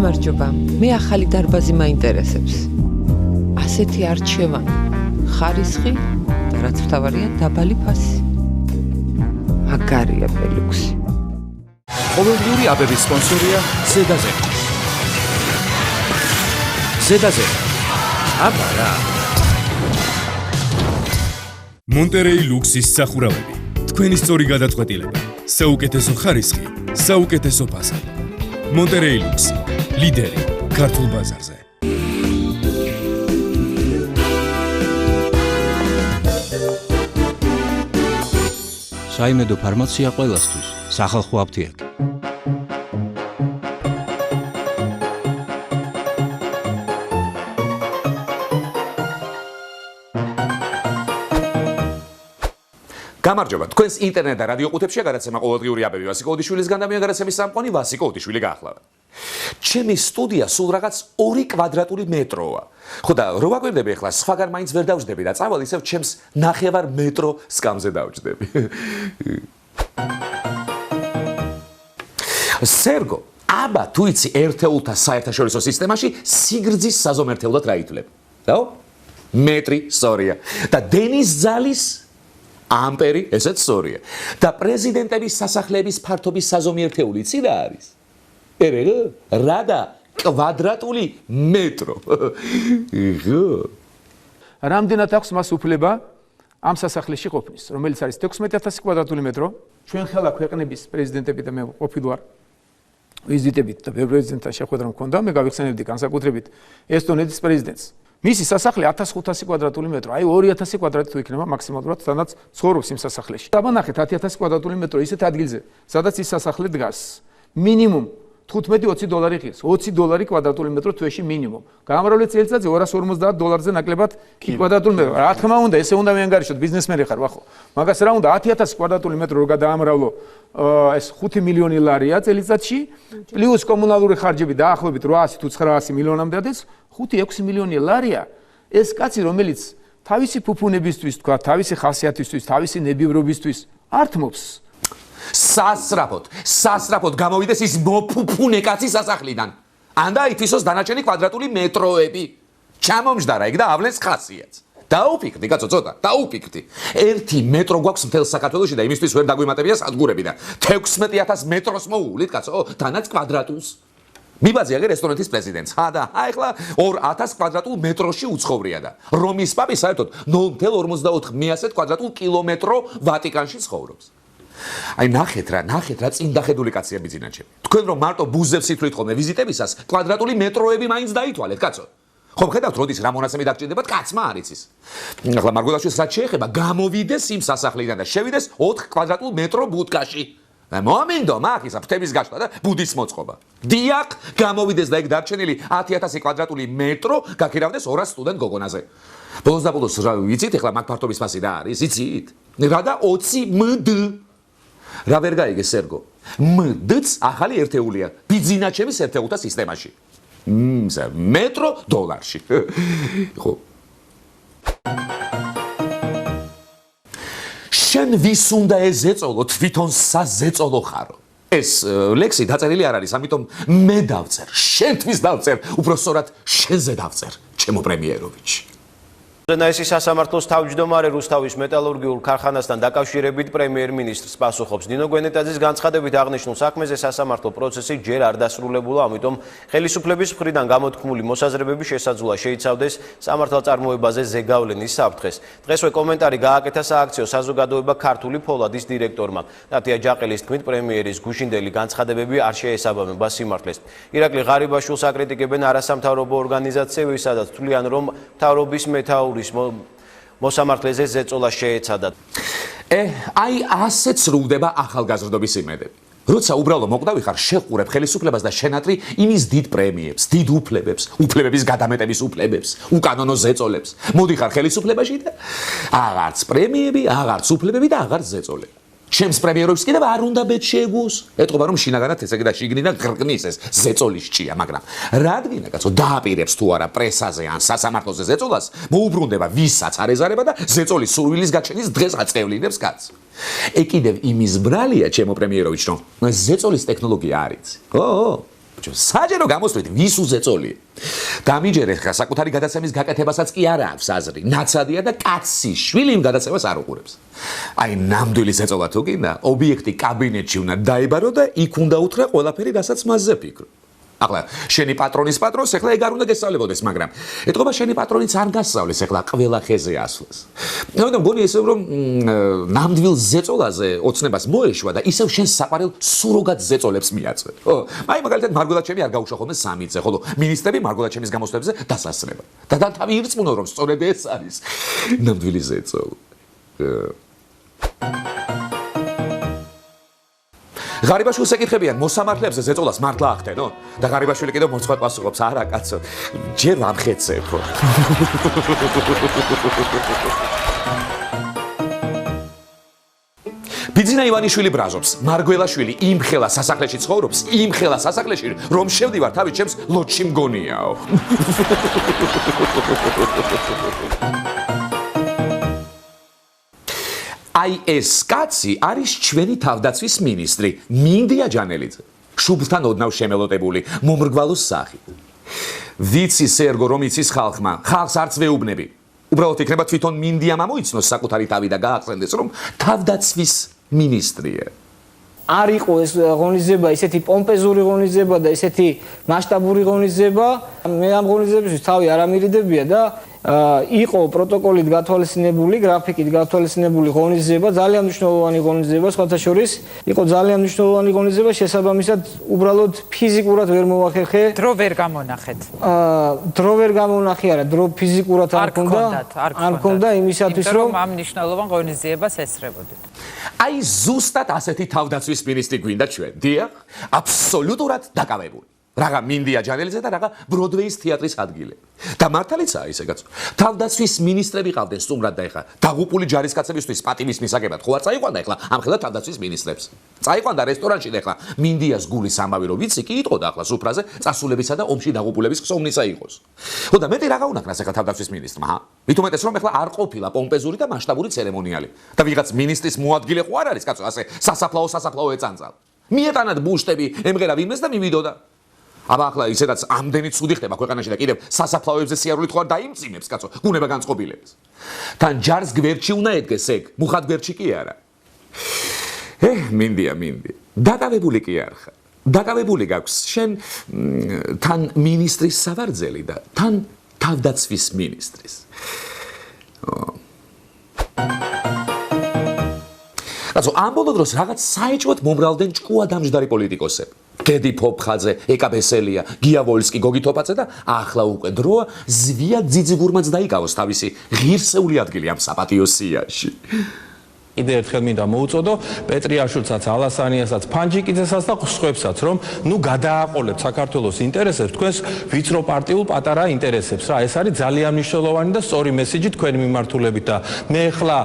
გამარჯობა, მე ახალი დარბაზი მაინტერესებს. ასეთი არჩევანი, ხარისხი და რაც მთავარია დაბალი ფასი. მაგარია ბელუქსი. ყოველდღიური აბების სპონსორია ზედაზე. ზედაზე. აბა რა. მონტერეი ლუქსის სახურავები. თქვენი სწორი გადაწყვეტილება. საუკეთესო ხარისხი, საუკეთესო ფასი. მონტერეი ლუქსი. ლიდერი ქართულ ბაზარზე. საიმედო ფარმაცია ყველასთვის. სახალხო აფთიაქი. გამარჯობა, თქვენს ინტერნეტ და რადიო ყუთებშია გადაცემა ყოველდღიური აბები ვასიკო ოდიშვილისგან და მე გადაცემის სამყონი ვასიკო ოდიშვილი გაახლავთ. ჩემი სტუდია სულ რაღაც 2 კვადრატული მეტროა. ხო და რო ვაკვირდები ახლა სხვაგან მაინც ვერ დავждები და წავალ ისევ ჩემს 9 მეტრო სკამზე დავждები. სერგო, აბა თუ იცი ერთეულთა საერთაშორისო სისტემაში სიგრძის საზომერთეულად რა ითვლება? რაო? მეტრი, სწორია. და დენის ძალის ამპერი, ესეც სწორია. და პრეზიდენტების სასახლეების ფართობის საზომიერთეული იცი რა არის? რა და კვადრატული მეტრო. რამდენად აქვს მას უფლება ამ სასახლეში ყოფნის, რომელიც არის 16,000 კვადრატული მეტრო. ჩვენ ხელა ქვეყნების პრეზიდენტები და მე ყოფილი ვარ ვიზიტებით და პრეზიდენტთან შეხვედრა მქონდა, მე გავიხსენებდი განსაკუთრებით ესტონეთის პრეზიდენტს. მისი სასახლე 1500 კვადრატული მეტრო, აი 2000 კვადრატი თუ იქნება მაქსიმალურად, სადაც ცხოვრობს იმ სასახლეში. დაბანახეთ 10000 კვადრატული მეტრო ისეთ ადგილზე, სადაც ის სასახლე დგას. მინიმუმ 15-20 დოლარი ღირს, 20 დოლარი კვადრატული მეტრო თვეში მინიმუმ. გამრავლე წელიწადზე $250 ნაკლებად კვადრატული მეტრო. რა თქმა უნდა, ესე უნდა მეანგარიშოთ, ბიზნესმენი ხარ, ვახო. მაგას რა უნდა 10000 კვადრატული მეტრო რო გადაამრავლო, ეს 5 მილიონი ლარია წელიწადში, პლუს კომუნალური ხარჯები დაახლოებით 800 თუ 900 მილიონამდე ადეს, 5-6 მილიონი ლარია. ეს კაცი, რომელიც თავისი ფუფუნებისთვის, თქვა, თავისი ხასიათისთვის, თავისი ნებივრობისთვის ართმობს. სასრაფოდ გამოვიდეს ის მოფუფუნე კაცი სასახლიდან. ან დაითვისოს დანარჩენი კვადრატული მეტროები. ჩამომჯდარა ეგ და ავლენს ხასიათს. დაუფიქრდი, კაცო, ცოტა, დაუფიქრდი. 1 მეტრო გვაქვს მთელ საქართველოში და იმისთვის ვერ დაგვიმატებია სადგურები და 16000 მეტროს მოუვლით, კაცო, თანაც კვადრატულს. მიბაძია გერ ესტონეთის პრეზიდენტს. და ახლა 2000 კვადრატულ მეტროში უცხოვრია და რომის პაპი საერთოდ 0.44 კვადრატულ კილომეტრო ვატიკანში ცხოვრობს. აი ნახეთ რა წინ დახედული კაცია ბიძინაჩები. თქვენ რომ მარტო ბუზებს ითვლით ხოლმე ვიზიტებისას, კვადრატული მეტროები მაინც დაითვალეთ, კაცო. ხომ ხედავთ როდის რა მონაცემი დაგჭირდებათ, კაცმა არ იცის. ახლა მარგულაშვილს რაც შეეხება, გამოვიდეს იმ სასახლიდან და შევიდეს 4 კვადრატულ მეტრო ბუდკაში. მოამინდო მაგ ისა ფრთების გაშლა და ბუდის მოწყობა. დიახ, გამოვიდეს და ეგ დარჩენილი 10000 კვადრატული მეტრო გაქირავდეს 200 სტუდენტ გოგონაზე. ბოლოს და ბოლოს რა ვიცით, ახლა მაგ ფართობის ფასი რა არის, იცით? რა და 20 მდ. რა ვერ გაიგე სერგო? მდც ახალი ერთეულია ბიზნაჩების ერთეულთა სისტემაში. მეტრო დოლარში. ხო. შენ ვის უნდა ეზეწოლო, თვითონ საზეწოლო ხარო. ეს ლექსი დაწერილი არ არის, ამიტომ მე დავწერ, შენთვის დავწერ, უბრალოდ შენზე დავწერ, ჩემო პრემიეროვიჩი. ჟურნალისტის სასამართლოს თავმჯდომარე რუსთავის მეტალურგიულ ქარხანასთან დაკავშირებით პრემიერ-მინისტრს პასუხობს. ნინო გვენეტაძის განცხადებით აღნიშნულ საქმეზე სასამართლო პროცესი ჯერ არ დასრულებულა, ამიტომ ხელისუფლების მხრიდან გამოთქმული მოსაზრებები შესაძლოა შეიცავდეს სამართალწარმოებაზე ზეგავლენის საფრთხეს. დღესვე კომენტარი გააკეთა სააქციო საზოგადოება ქართული ფოლადის დირექტორმა. ნატია ჯაყელის თქმით, პრემიერის გუშინდელი განცხადებები არ შეესაბამება სიმართლეს. ირაკლი ღარიბაშვილს აკრიტიკებენ არასამთავრობო ორგანიზაციები, სადაც თვლიან, რომ მთავრობის მეთაური მოსამართლეზე ზეწოლა შეეცადათ. აი ასეც სრულდება ახალგაზრდობის იმედები. როცა უბრალო მოკვდავი ხარ, შეყურებ ხელისუფლებას და შენატრი იმის დიდ პრემიებს, დიდ უფლებებს, უფლებების გადამეტების უფლებებს, უკანონო ზეწოლებს. მოდიხარ ხელისუფლებაში და აღარც პრემიები, აღარც უფლებები და აღარც ზეწოლები. ჩემს პრემიერებს კიდევ არ უნდა ბედ შეგუს. ეტყობა რომ შინაგანად ესე და შიგნიდან გრგნის ეს ზეწოლის ჭია, მაგრამ რადგინა კაცო დააპირებს თუ არა პრესაზე ან სასამართლოზე ზეწოლას, მოუბრუნდება ვისაც არ ეზარება და ზეწოლის სურვილის გაჩენის დღეს აწევლინებს კაცს. კიდევ იმის ბრალია ჩემო პრემიეროვიჩ რომ ზეწოლის ტექნოლოგია არ იცი. საჯერო გამოსვლით ვის უზეწოლია. დამიჯერე ხა საკუთარი გადაცემის გაკეთებასაც კი არ აქვს აზრი. ნაცადია და კაცი შვილი იმ გადაცემას არ უყურებს. აი ნამდვილი ზეწოლა თუ გინდა, ობიექტი კაბინეტში უნდა დაიბარო და იქ უნდა უთხრა ყველაფერი, რასაც მასზე ფიქრო. ახლა შენი პატრონის პატრონს ახლა ეგ არ უნდა გესწავლებოდეს, მაგრამ ეთქობა შენი პატრონიც არ გასწავლეს ახლა ყველა ხეზე ასვლას. ნუ მგონი ესე რომ ნამდვილ ზეწოლაზე ოცნებას მოეშვა და ისევ შენ საყარელ სუროგად ზეწოლებს მიაწვევ. ხო, აი მაგალითად მარგულაჩემი არ გაუშვა ხოლმე 3-ზე, ხოლო მინისტრები მარგულაჩემის გამოსვლებზე დასასრება. და თავი ირწმუნა რომ სწორედ ეს არის ნამდვილი ზეწოლა. ღარიბაშვილს ეკითხებიან მოსამართლეებზე ზეწოლას მართლა ახდენო? და ღარიბაშვილი კიდევ მოწყვეტ პასუხობს, არა კაცო, ჯერ ვამხეცებ. ბიძინა ივანიშვილი ბრაზობს, მარგველაშვილი იმ ხელა სასახლეში ცხოვრობს, იმ ხელა სასახლეში, რომ შევდივარ თავი ჩემს ლოჯში მგონიაო. აი ეს კაცი არის ჩვენი თავდაცვის მინისტრი მინდია ჯანელიძე. შუბლთან ოდნავ შემელოტებული, მომრგვალოს სახით. ვიცი სერგო რომ იცის ხალხმა, ხალხს არც ვეუბნები. უბრალოდ იქნება თვითონ მინდიამ ამოიცნოს საკუთარი თავი და გაახსენდეს რომ თავდაცვის მინისტრია. არ იყო ეს ღონისძიება ისეთი პომპეზური ღონისძიება და ისეთი მასშტაბური ღონისძიება. მე ამ ღონისძიებისთვის თავი არ ამირიდებია და იყო პროტოკოლით გათვალისწინებული, გრაფიკით გათვალისწინებული ღონისძიება, ძალიან მნიშვნელოვანი ღონისძიება, სხვათა შორის იყო ძალიან მნიშვნელოვანი ღონისძიება, შესაბამისად უბრალოდ ფიზიკურად ვერ მოვახერხე. დრო ვერ გამონახეთ. დრო ვერ გამონახე, არა, დრო ფიზიკურად არ მქონდა იმისათვის რომ ამ მნიშვნელოვან ღონისძიებას ესწრებოდით. აი ზუსტად ასეთი თავდაცვის მინისტრი გვინდა ჩვენ. დიახ, აბსოლუტურად დაკავებული. რაღა მინდია ჯანელიძე და რაღა ბროდვეის თეატრის ადგილები. და მართალიცაა ისე კაცო. თავდაცვის მინისტრები ყავდნენ სტუმრად და ეხლა დაღუპული ჯარისკაცებისთვის პატივის მისაგებად ხო არ წაიყვანდა ეხლა ამხელა თავდაცვის მინისტრებს. წაიყვანდა რესტორანში და ეხლა მინდიას გულის ამბავი რომ ვიცი კი იტყოდა ახლა სუფრაზე წასულებისა და ომში დაღუპულების ხსოვნისა იყოს. ხო და მეტი რაღა უნაქნას ეხლა თავდაცვის მინისტრმა, ჰა? მithumetes რომ ეხლა არ ყოფილა პომპეზური და მასშტაბური ცერემონიალი. და ვიღაც მინისტრის მოადგილე ხო არ არის კაცო, ასე სასაფლაო ეწანწალ. მიეტანათ ბუშტები, ემღერა ვინმეს და მივიდოდა. აბა ახლა ისედაც ამდენი ცუდი ხდება ქვეყანაში და კიდევ სასაფლაოებზე სიარულით ხო არ დაიმწიმებს კაცო გუნება განწყობილებს. თან ჯარს გვერდში უნდა ედგეს ეგ, მუხად გვერდში კი არა. მინდია. დაკავებული კი არ ხარ. დაკავებული გაქვს შენ თან მინისტრის სავარძელი და თან თავდაცვის მინისტრის. კაცო, ამ ბოლო დროს რაღაც საეჭვოდ მომრავლდნენ ჭკუადამჯდარი პოლიტიკოსები. დედი ფოფხაძე, ეკა ბესელია, გია ვოლსკი, გოგი თოფაძე და ახლა უკვე დროა ზვია ძიძიგურმაც დაიკავოს თავისი ღირსეული ადგილი ამ საპატიო სიაში. კიდევ ერთხელ მინდა მოუწოდო პეტრიაშვილსაც, ალასანიასაც, ფანჯიკიძესაც და სხვებსაც, რომ ნუ გადააყოლებთ საქართველოს ინტერესებს, თქვენს ვიწრო პარტიულ პატარა ინტერესებს რა. ეს არის ძალიან მნიშვნელოვანი და სწორი მესიჯი თქვენი მიმართულებით და მე ახლა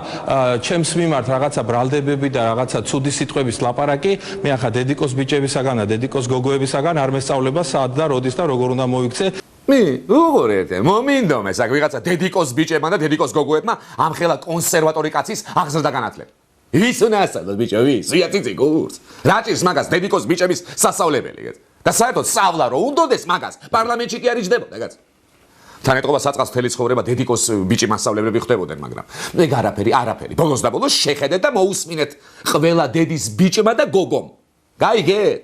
ჩემს მიმართ რაღაცა ბრალდებები და რაღაცა ცუდი სიტყვების ლაპარაკი, მე ახლა დედიკოს ბიჭებისაგან და დედიკოს გოგოებისაგან არ მესწავლება სად და როდის და როგორ უნდა მოიქცე. უყურეთ, მომინდომეს აქ ვიღაცა დედიკოს ბიჭებმა და დედიკოს გოგოებმა ამ ხელა კონსერვატორი კაცის აღზრდა განათლება. ვის უნდა ასწავლოთ ბიჭო, ვის? ვიაწიწი კურს. რა ჭირს მაგას დედიკოს ბიჭების სასწავლებელი, კაც? და საერთოდ სწავლა რო უნდოდეს მაგას, პარლამენტში კი არ იჯდებოდა, კაც? თან ეტყობა საწყას მთელი ცხოვრება დედიკოს ბიჭი მასწავლებლები ხდებოდნენ, მაგრამ ეგ არაფერი. ბოლოს და ბოლოს შეხედეთ და მოусმინეთ ყველა დედის ბიჭმა და გოგომ. გაიგეთ?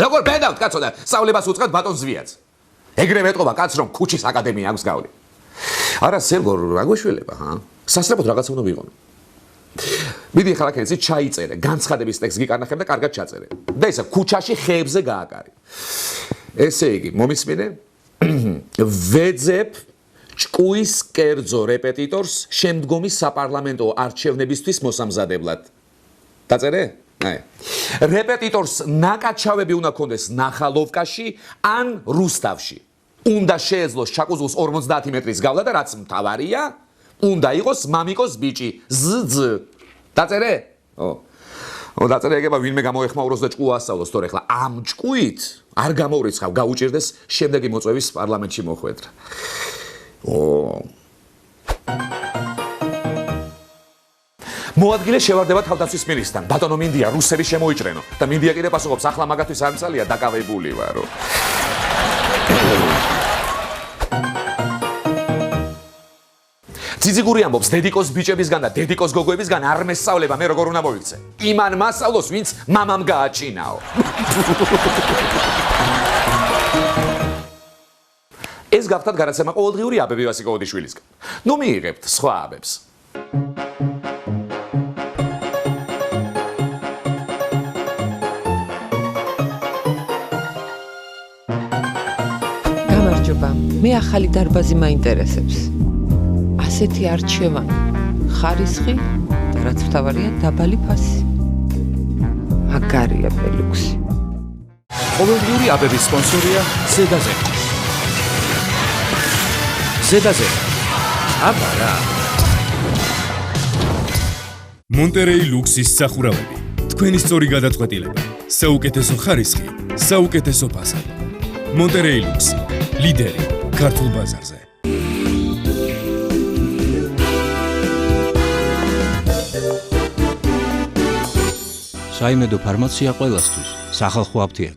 როგორ ბედავთ კაცო და სწავლებას უწყებთ ბატონ ზვიაც. ეგრევე ეტყობა კაც რომ ქუჩის აკადემია აქვს გავლი. არა სერგო რა გვეშველება, ჰა? სასწრაფოდ რაღაცა უნდა ვიყო. მიდი ხალხ ეცი ჩაიწერე, განცხადების ტექსტს გიკარნახებ და კარგად ჩაწერე. და ისა ქუჩაში ხეებზე გააკარი. ესე იგი, მომისმინე? ვეძებ ჭკუის კერძო რეპეტიტორს შემდგომი საპარლამენტო არჩევნებისთვის მოსამზადებლად. დაწერე? აი. რეპეტიტორს ნაკაჩავები უნდა ქონდეს ნახალოვკაში ან რუსთავში. უნდა შეეძლოს ჩაკუზულს 50 მეტრის გავლა და რაც მთავარია, უნდა იყოს მამიკოს ბიჭი. ზზ. დაწერე? დაწერე ეგება ვინმე გამოეხმაუროს და ჭკუა ასწავლოს, თორე ახლა ამ ჭკუით არ გამოვრიცხავ, გაუჭირდეს შემდეგი მოწვევის პარლამენტში მოხვედრა. მოადგილე შევარდება თავდაცვის მინისტრთან. ბატონო მინდია რუსები შემოიჭრენო და მინდია კიდე პასუხობს ახლა მაგათვის არ მცალია დაკავებული ვარო. ციციგური ამბობს დედიკოს ბიჭებისგან და დედიკოს გოგოებისგან არ მესწავლება მე როგორ უნდა მოიქცე. იმან მასწავლოს, ვინც მამამ გააჩინაო. ეს გახდათ გადაცემა ყოველდღიური აბები ვასიკოვოდიშვილისგან. ნუ მიიღებთ სხვა აბებს. გამარჯობა, მე ახალი დარბაზი მაინტერესებს. ასეთი არჩევანი, ხარისხი და რაც მთავარია, დაბალი ფასი. მაგარია ბელუქსი. ყოველდღიური აბების სპონსორია ზედაზე. ზედაზე. აბა რა. მონტერეი ლუქსის სახურავები. თქვენი სწორი გადაწყვეტილება. საუკეთესო ხარისხი, საუკეთესო ფასი. მონტერეი ლუქსი. ლიდერი ქართულ ბაზარზე. საიმედო ფარმაცია ყველასთვის, სახალხო აფთიაქი.